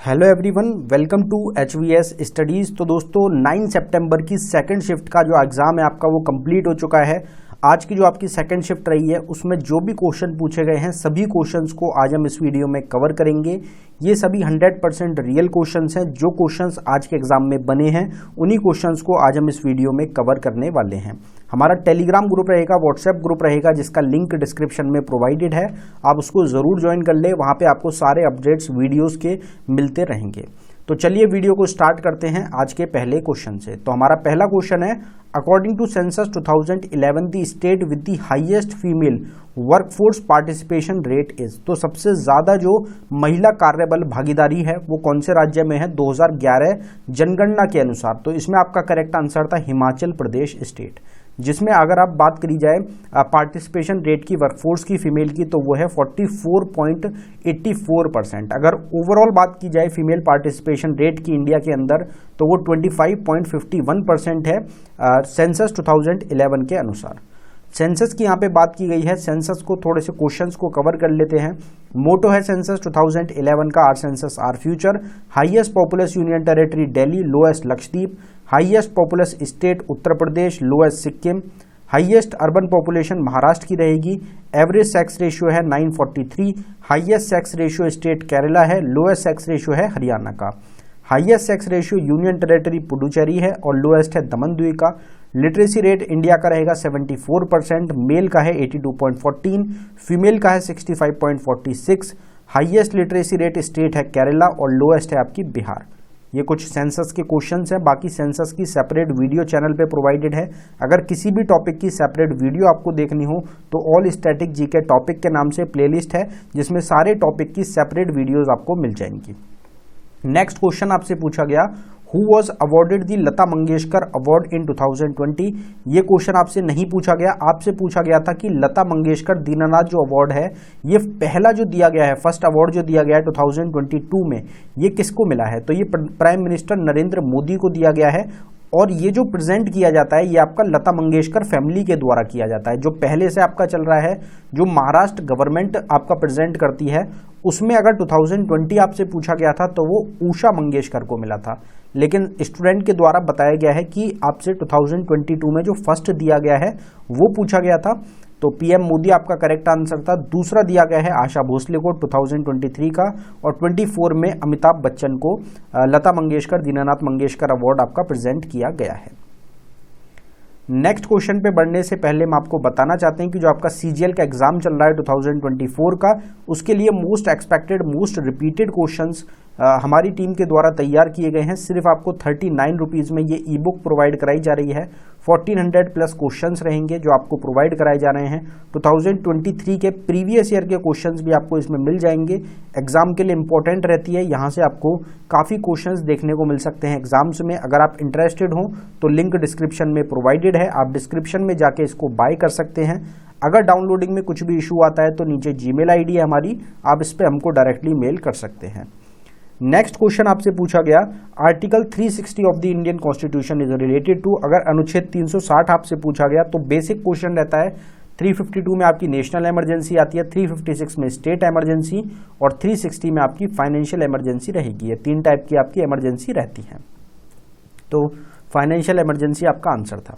Hello everyone, welcome to HVS studies. तो दोस्तों 9 सितंबर की सेकंड शिफ्ट का जो एग्ज़ाम है आपका वो कंप्लीट हो चुका है। आज की जो आपकी सेकंड शिफ्ट रही है उसमें जो भी क्वेश्चन पूछे गए हैं सभी क्वेश्चंस को आज हम इस वीडियो में कवर करेंगे। ये सभी 100% रियल क्वेश्चंस हैं। जो क्वेश्चंस आज के एग्जाम में बने हैं उन्हीं क्वेश्चंस को आज हम इस वीडियो में कवर करने वाले हैं। हमारा टेलीग्राम ग्रुप रहेगा, व्हाट्सएप ग्रुप रहेगा, जिसका लिंक डिस्क्रिप्शन में प्रोवाइडेड है। आप उसको ज़रूर ज्वाइन कर ले, वहाँ पे आपको सारे अपडेट्स वीडियोज़ के मिलते रहेंगे। तो चलिए वीडियो को स्टार्ट करते हैं आज के पहले क्वेश्चन से। तो हमारा पहला क्वेश्चन है, according to census 2011 the state with the highest female workforce participation rate is. तो सबसे ज्यादा जो महिला कार्यबल भागीदारी है वो कौन से राज्य में है 2011 जनगणना के अनुसार। तो इसमें आपका करेक्ट आंसर था हिमाचल प्रदेश स्टेट, जिसमें अगर आप बात करी जाए पार्टिसिपेशन रेट की वर्कफोर्स की फीमेल की तो वो है 44.84%। अगर ओवरऑल बात की जाए फीमेल पार्टिसिपेशन रेट की इंडिया के अंदर तो वो 25.51% है सेंसस 2011 के अनुसार। सेंसस की यहाँ पे बात की गई है। सेंसस को थोड़े से क्वेश्चंस को कवर कर लेते हैं। मोटो है सेंसस 2011 का, our census our future. Highest populous union territory Delhi, lowest Lakshadweep. Highest populous state Uttar Pradesh, lowest Sikkim. Highest urban population Maharashtra की रहेगी। एवरेज सेक्स रेशियो है 943। Highest sex ratio state Kerala है, लोएस्ट सेक्स रेशियो है हरियाणा का। Highest sex ratio union territory Puducherry है और lowest है दमन द्वीप का। लिटरेसी रेट इंडिया का रहेगा 74%, मेल का है 82.14, फीमेल का है 65.46। हाईएस्ट लिटरेसी रेट स्टेट है केरला और लोएस्ट है आपकी बिहार। ये कुछ सेंसस के क्वेश्चंस हैं। बाकी सेंसस की सेपरेट वीडियो चैनल पे प्रोवाइडेड है। अगर किसी भी टॉपिक की सेपरेट वीडियो आपको देखनी हो तो ऑल स्टैटिक जीके टॉपिक के नाम से प्लेलिस्ट है, जिसमें सारे टॉपिक की सेपरेट वीडियोज आपको मिल जाएंगी। नेक्स्ट क्वेश्चन आपसे पूछा गया, who was awarded the Lata Mangeshkar award in 2020। ये क्वेश्चन आपसे नहीं पूछा गया। आपसे पूछा गया था कि लता मंगेशकर दीनानाथ जो अवार्ड है ये पहला जो दिया गया है, फर्स्ट अवार्ड जो दिया गया है 2022 में, ये किसको मिला है। तो ये प्राइम मिनिस्टर नरेंद्र मोदी को दिया गया है। और ये जो प्रेजेंट किया जाता है ये आपका लता मंगेशकर फैमिली के द्वारा किया जाता है। जो पहले से आपका चल रहा है, जो महाराष्ट्र गवर्नमेंट आपका प्रेजेंट करती है, उसमें अगर 2020 आपसे पूछा गया था तो वो उषा मंगेशकर को मिला था। लेकिन स्टूडेंट के द्वारा बताया गया है कि आपसे 2022 में जो फर्स्ट दिया गया है वो पूछा गया था। तो पीएम मोदी आपका करेक्ट आंसर था। दूसरा दिया गया है आशा भोसले को 2023 का, और 24 में अमिताभ बच्चन को लता मंगेशकर दीनानाथ मंगेशकर अवार्ड आपका प्रेजेंट किया गया है। नेक्स्ट क्वेश्चन पे बढ़ने से पहले हम आपको बताना चाहते हैं कि जो आपका CGL का एग्जाम चल रहा है 2024 का, उसके लिए most expected most repeated questions हमारी टीम के द्वारा तैयार किए गए हैं। सिर्फ आपको 39 रुपीज़ में ये ई बुक प्रोवाइड कराई जा रही है। 1400 प्लस क्वेश्चंस रहेंगे जो आपको प्रोवाइड कराए जा रहे हैं। 2023 के प्रीवियस ईयर के क्वेश्चंस भी आपको इसमें मिल जाएंगे। एग्जाम के लिए इंपॉर्टेंट रहती है, यहाँ से आपको काफ़ी क्वेश्चंस देखने को मिल सकते हैं एग्जाम्स में। अगर आप इंटरेस्टेड हो तो लिंक डिस्क्रिप्शन में प्रोवाइडेड है, आप डिस्क्रिप्शन में जाके इसको बाय कर सकते हैं। अगर डाउनलोडिंग में कुछ भी इशू आता है तो नीचे जीमेल आईडी है हमारी, आप इस पर हमको डायरेक्टली मेल कर सकते हैं। नेक्स्ट क्वेश्चन आपसे पूछा गया, article 360 of the Indian constitution is related to. अगर अनुच्छेद 360 आपसे पूछा गया तो बेसिक क्वेश्चन रहता है 352 में आपकी नेशनल इमरजेंसी आती है, 356 में स्टेट इमरजेंसी और 360 में आपकी फाइनेंशियल इमरजेंसी रहेगी। ये 3 टाइप की आपकी इमरजेंसी रहती है। तो फाइनेंशियल इमरजेंसी आपका आंसर था।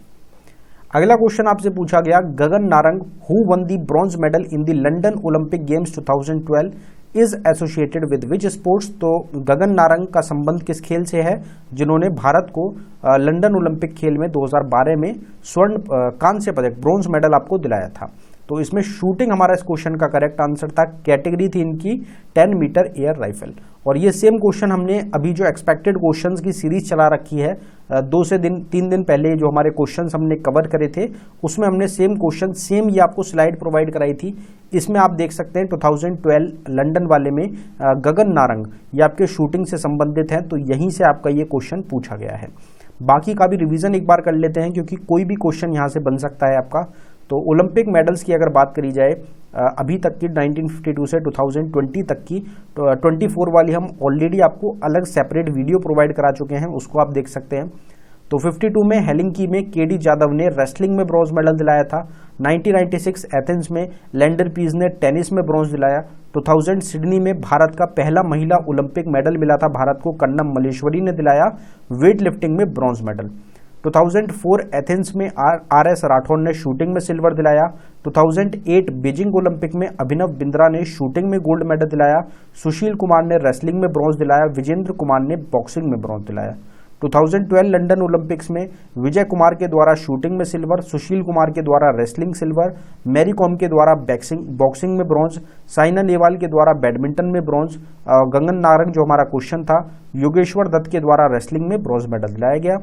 अगला क्वेश्चन आपसे पूछा गया, Gagan Narang who won the bronze medal in the London Olympic games 2012 is associated with which sports. तो गगन नारंग का संबंध किस खेल से है जिन्होंने भारत को लंदन ओलंपिक खेल में 2012 में स्वर्ण कांस्य पदक ब्रॉन्ज मेडल आपको दिलाया था। तो इसमें शूटिंग हमारा इस क्वेश्चन का करेक्ट आंसर था। कैटेगरी थी इनकी 10 मीटर एयर राइफल। और ये सेम क्वेश्चन हमने अभी जो एक्सपेक्टेड क्वेश्चंस की सीरीज चला रखी है 3 दिन पहले जो हमारे क्वेश्चंस हमने कवर करे थे उसमें हमने सेम क्वेश्चन सेम ये आपको स्लाइड प्रोवाइड कराई थी। इसमें आप देख सकते हैं 2012 लंदन वाले में गगन नारंग ये आपके शूटिंग से संबंधित है, तो यहीं से आपका ये क्वेश्चन पूछा गया है। बाकी का भी रिवीजन एक बार कर लेते हैं क्योंकि कोई भी क्वेश्चन यहाँ से बन सकता है आपका। तो ओलंपिक मेडल्स की अगर बात करी जाए अभी तक की 1952 से 2020 तक की, तो 24 वाली हम ऑलरेडी आपको अलग सेपरेट वीडियो प्रोवाइड करा चुके हैं, उसको आप देख सकते हैं। तो 52 में हेलिंकी में केडी जादव ने रेसलिंग में ब्रॉन्ज मेडल दिलाया था। 1996 एथेंस में लैंडर पीज ने टेनिस में ब्रॉन्ज दिलाया। 2000 सिडनी में भारत का पहला महिला ओलंपिक मेडल मिला था भारत को, कन्नम मल्लेश्वरी ने दिलाया। वेट लिफ्टिंग में ब्रॉन्ज मेडल। 2004 एथेंस में आर.एस. राठौर ने शूटिंग में सिल्वर दिलाया। 2008 बीजिंग ओलंपिक में अभिनव बिंद्रा ने शूटिंग में गोल्ड मेडल दिलाया। सुशील कुमार ने रेसलिंग में ब्रॉन्ज दिलाया। विजेंद्र कुमार ने बॉक्सिंग में ब्रॉन्ज दिलाया। 2012 लंदन ओलंपिक्स में विजय कुमार के द्वारा शूटिंग में सिल्वर, सुशील कुमार के द्वारा रेसलिंग सिल्वर, मैरी कॉम के द्वारा बॉक्सिंग में ब्रॉन्ज, साइना नेहवाल के द्वारा बैडमिंटन में ब्रॉन्ज, गगन नारंग जो हमारा क्वेश्चन था, योगेश्वर दत्त के द्वारा रेसलिंग में ब्रॉन्ज मेडल दिलाया गया।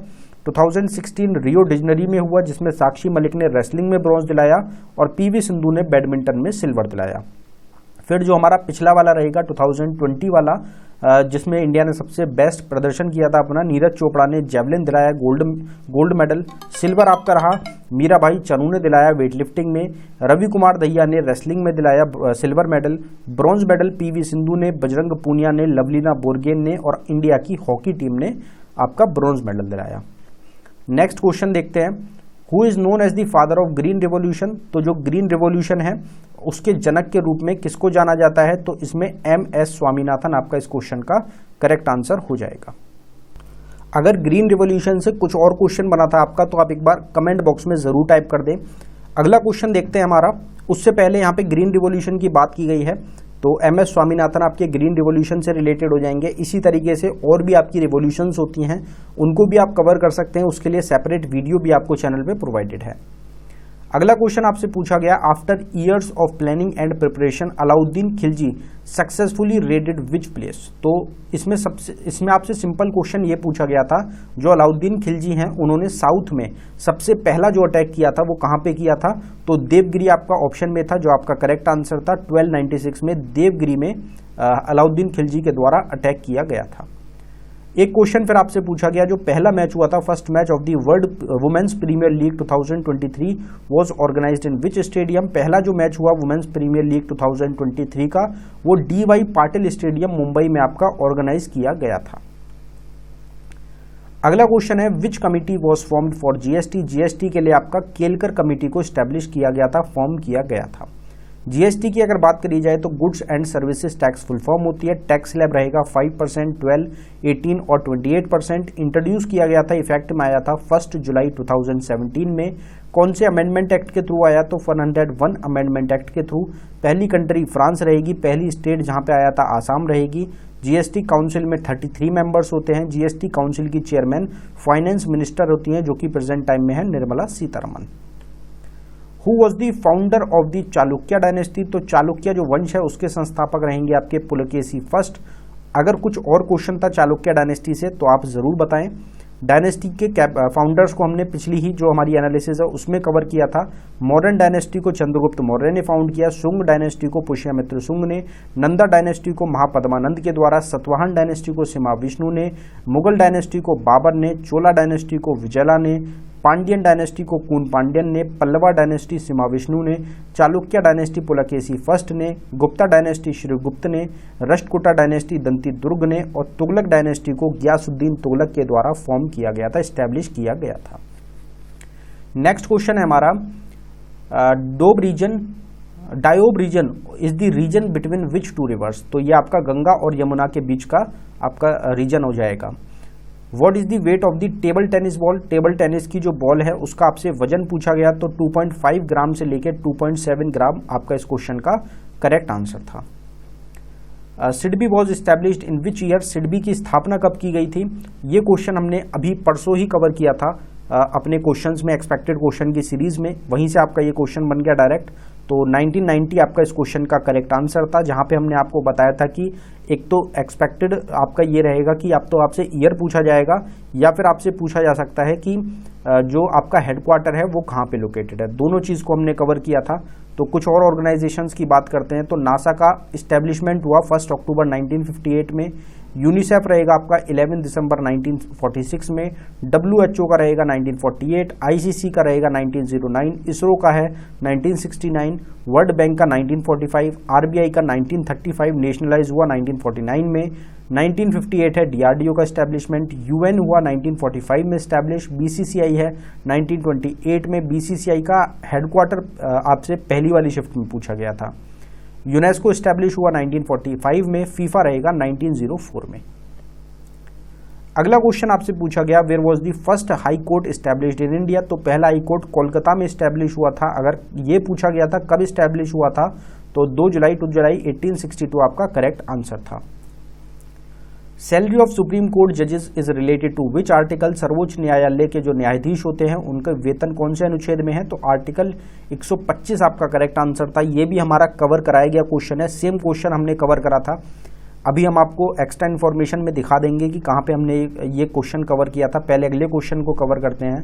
2016 रियो डिजनरी में हुआ जिसमें साक्षी मलिक ने रेसलिंग में ब्रॉन्ज दिलाया और पीवी सिंधु ने बैडमिंटन में सिल्वर दिलाया। फिर जो हमारा पिछला वाला रहेगा 2020 वाला, जिसमें इंडिया ने सबसे बेस्ट प्रदर्शन किया था अपना, नीरज चोपड़ा ने जेवलिन दिलाया गोल्ड मेडल। सिल्वर आपका रहा मीराभाई चनू ने दिलाया वेट लिफ्टिंग में। रवि कुमार दहिया ने रेसलिंग में दिलाया silver medal. Bronze medal PV Sindhu ने, बजरंग पूनिया ने, लवलीना बोरगोहेन ने और इंडिया की हॉकी टीम ने आपका ब्रॉन्ज मेडल दिलाया। नेक्स्ट क्वेश्चन देखते हैं, who is known as the father of green revolution. तो जो ग्रीन रिवॉल्यूशन है उसके जनक के रूप में किसको जाना जाता है, तो इसमें MS स्वामीनाथन आपका इस क्वेश्चन का करेक्ट आंसर हो जाएगा। अगर ग्रीन रिवॉल्यूशन से कुछ और क्वेश्चन बना था आपका तो आप एक बार कमेंट बॉक्स में जरूर टाइप कर दें। अगला क्वेश्चन देखते हैं हमारा, उससे पहले यहाँ पे ग्रीन रिवॉल्यूशन की बात की गई है तो MS स्वामीनाथन आपके ग्रीन रिवॉल्यूशन से रिलेटेड हो जाएंगे। इसी तरीके से और भी आपकी रिवॉल्यूशंस होती हैं उनको भी आप कवर कर सकते हैं, उसके लिए सेपरेट वीडियो भी आपको चैनल पे प्रोवाइडेड है। अगला क्वेश्चन आपसे पूछा गया, after years of planning and preparation Alauddin Khilji successfully raided which place. तो इसमें आपसे सिंपल क्वेश्चन ये पूछा गया था, जो अलाउद्दीन खिलजी हैं उन्होंने साउथ में सबसे पहला जो अटैक किया था वो कहाँ पे किया था, तो देवगिरी आपका ऑप्शन में था, जो आपका करेक्ट आंसर था। 1296 में देवगिरी में अलाउद्दीन खिलजी के द्वारा अटैक किया गया था। एक क्वेश्चन फिर आपसे पूछा गया, जो पहला मैच हुआ था, first match of the world women's premier league 2023 was organized in which stadium. पहला जो मैच हुआ वुमेन्स प्रीमियर लीग 2023 का वो DY पाटिल स्टेडियम मुंबई में आपका ऑर्गेनाइज किया गया था। अगला क्वेश्चन है, विच committee was formed for GST। GST के लिए आपका केलकर कमेटी को स्टैब्लिश किया गया था, फॉर्म किया गया था। GST की अगर बात करी जाए तो goods and services tax full form होती है। टैक्स स्लैब रहेगा 5%, 12, 18 और 28%। इंट्रोड्यूस किया गया था, इफेक्ट में आया था 1 जुलाई 2017 में। कौन से अमेंडमेंट एक्ट के थ्रू आया, तो 101 अमेंडमेंट एक्ट के थ्रू। पहली कंट्री फ्रांस रहेगी, पहली स्टेट जहां पे आया था आसाम रहेगी। GST काउंसिल में 33 मेंबर्स होते हैं। GST काउंसिल की चेयरमैन फाइनेंस मिनिस्टर होती हैं, जो कि प्रेजेंट टाइम में है Nirmala Sitharaman. Who was the founder of the Chalukya dynasty. तो चालुक्य जो वंश है उसके संस्थापक रहेंगे आपके पुलकेशी फर्स्ट। अगर कुछ और क्वेश्चन था चालुक्य डायनेस्टी से तो आप जरूर बताएं। डायनेस्टी के फाउंडर्स को हमने पिछली ही जो हमारी एनालिसिस है उसमें कवर किया था। मॉडर्न डायनेस्टी को चंद्रगुप्त मौर्य ने फाउंड किया, शुंग डायनेस्टी को पुष्यमित्र शुंग ने, नंदा डायनेस्टी को महापद्मानंद के द्वारा, सतवाहन डायनेस्टी को सीमा विष्णु ने, मुगल डायनेस्टी को बाबर ने, चोला डायनेस्टी को विजयला ने, पांड्यन डायनेस्टी को कून पांड्यन ने, पल्लवा डायनेस्टी सीमा विष्णु ने, चालुक्य डायनेस्टी पुलकेशी फर्स्ट ने, गुप्ता डायनेस्टी श्रीगुप्त ने, राष्ट्रकूटा डायनेस्टी दंती दुर्ग ने और तुगलक डायनेस्टी को गयासुद्दीन तुगलक के द्वारा फॉर्म किया गया था, स्टैब्लिश किया गया था। नेक्स्ट क्वेश्चन है हमारा, Doab region is the region between which two rivers. तो ये आपका गंगा और यमुना के बीच का आपका रीजन हो जाएगा। What is the weight of the table tennis ball. Table tennis की जो बॉल है उसका आपसे वजन पूछा गया, तो 2.5 ग्राम से लेकर 2.7 ग्राम आपका इस क्वेश्चन का करेक्ट आंसर था। SIDBI was established in which year. SIDBI की स्थापना कब की गई थी, ये क्वेश्चन हमने अभी परसों ही कवर किया था अपने क्वेश्चंस में, एक्सपेक्टेड क्वेश्चन की सीरीज में, वहीं से आपका ये क्वेश्चन बन गया डायरेक्ट। तो 1990 आपका इस क्वेश्चन का करेक्ट आंसर था, जहां पे हमने आपको बताया था कि एक तो एक्सपेक्टेड आपका ये रहेगा कि आप तो आपसे ईयर पूछा जाएगा या फिर आपसे पूछा जा सकता है कि जो आपका हेडक्वार्टर है वो कहाँ पे लोकेटेड है। दोनों चीज़ को हमने कवर किया था। तो कुछ और ऑर्गेनाइजेशंस की बात करते हैं तो नासा का इस्टेब्लिशमेंट हुआ 1 अक्टूबर 1958 में। यूनिसेफ रहेगा आपका 11 दिसंबर 1946 में। WHO का रहेगा 1948, ICC का रहेगा 1909, इसरो का है 1969, वर्ल्ड बैंक का 1945, RBI का 1935 नेशनलाइज हुआ 1949 में। 1958 है DRDO का इस्टेब्लिशमेंट। UN हुआ 1945 में इस्टेब्लिश। BCCI है 1928 में। BCCI का हेडक्वार्टर आपसे पहली वाली शिफ्ट में पूछा गया था। यूनेस्को इस्टेब्लिश हुआ 1945 में, फीफा रहेगा 1904 में। अगला क्वेश्चन आपसे पूछा गया, where was the first high court established in India. तो पहला हाई कोर्ट कोलकाता में इस्टेब्लिश हुआ था। अगर ये पूछा गया था कब इस्टेब्लिश हुआ था, तो 2 जुलाई 1862 आपका करेक्ट आंसर था। सैलरी ऑफ सुप्रीम कोर्ट जजेस is related to which article. सर्वोच्च न्यायालय के जो न्यायाधीश होते हैं उनका वेतन कौन से अनुच्छेद में है, तो आर्टिकल 125 आपका करेक्ट आंसर था। ये भी हमारा कवर कराया गया क्वेश्चन है, सेम क्वेश्चन हमने कवर करा था। अभी हम आपको एक्स्ट्रा इन्फॉर्मेशन में दिखा देंगे कि कहाँ पे हमने ये क्वेश्चन कवर किया था। पहले अगले क्वेश्चन को कवर करते हैं।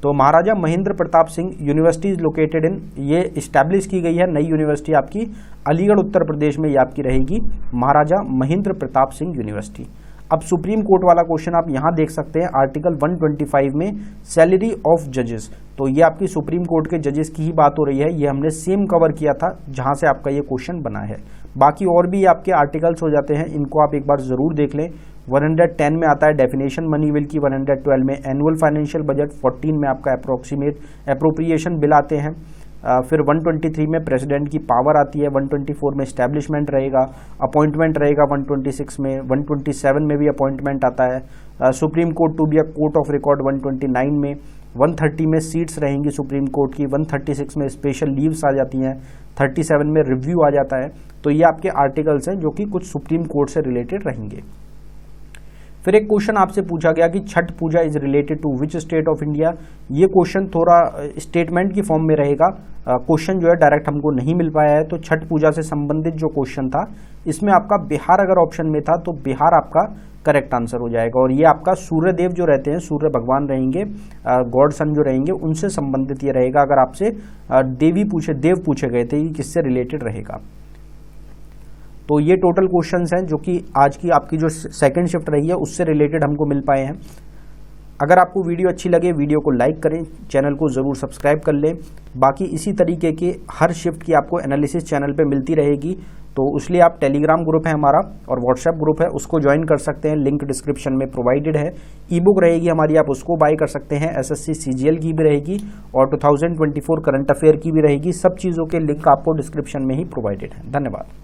तो Maharaja Mahendra Pratap Singh university is located in, ये इस्टेब्लिश की गई है नई यूनिवर्सिटी आपकी अलीगढ़ उत्तर प्रदेश में, ये आपकी रहेगी महाराजा महेंद्र प्रताप सिंह यूनिवर्सिटी। अब सुप्रीम कोर्ट वाला क्वेश्चन आप यहाँ देख सकते हैं, आर्टिकल 125 में सैलरी ऑफ जजेस। तो ये आपकी सुप्रीम कोर्ट के जजेस की ही बात हो रही है, ये हमने सेम कवर किया था जहाँ से आपका ये क्वेश्चन बना है। बाकी और भी आपके आर्टिकल्स हो जाते हैं, इनको आप एक बार जरूर देख लें। 110 में आता है डेफिनेशन मनी बिल की, 112 में एनुअल फाइनेंशियल बजट, 14 में आपका अप्रोक्सीमेट एप्रोप्रिएशन बिल आते हैं, फिर 123 में प्रेसिडेंट की पावर आती है, 124 में स्टैब्लिशमेंट रहेगा, अपॉइंटमेंट रहेगा 126 में, 127 में भी अपॉइंटमेंट आता है। Supreme court to be a court of record 129 में, 130 में सीट्स रहेंगी सुप्रीम कोर्ट की, 136 में स्पेशल लीव्स आ जाती हैं, 37 में रिव्यू आ जाता है। तो ये आपके आर्टिकल्स हैं जो कि कुछ सुप्रीम कोर्ट से रिलेटेड रहेंगे। फिर एक क्वेश्चन आपसे पूछा गया कि Chhath Puja is related to which state of India. ये क्वेश्चन थोड़ा स्टेटमेंट की फॉर्म में रहेगा, क्वेश्चन जो है डायरेक्ट हमको नहीं मिल पाया है। तो छठ पूजा से संबंधित जो क्वेश्चन था इसमें आपका बिहार अगर ऑप्शन में था तो बिहार आपका करेक्ट आंसर हो जाएगा। और ये आपका सूर्य देव जो रहते हैं, सूर्य भगवान रहेंगे, गॉड सन जो रहेंगे, उनसे संबंधित ये रहेगा। अगर आपसे देव पूछे गए थे कि किससे रिलेटेड रहेगा। तो ये टोटल क्वेश्चंस हैं जो कि आज की आपकी जो सेकंड शिफ्ट रही है उससे रिलेटेड हमको मिल पाए हैं। अगर आपको वीडियो अच्छी लगे वीडियो को लाइक करें, चैनल को ज़रूर सब्सक्राइब कर लें। बाकी इसी तरीके के हर शिफ्ट की आपको एनालिसिस चैनल पे मिलती रहेगी। तो इसलिए आप टेलीग्राम ग्रुप है हमारा और व्हाट्सएप ग्रुप है, उसको ज्वाइन कर सकते हैं, लिंक डिस्क्रिप्शन में प्रोवाइडेड है। ई बुक रहेगी हमारी, आप उसको बाय कर सकते हैं। SSC CGL की भी रहेगी और 2024 करंट अफेयर की भी रहेगी। सब चीज़ों के लिंक आपको डिस्क्रिप्शन में ही प्रोवाइडेड है। धन्यवाद।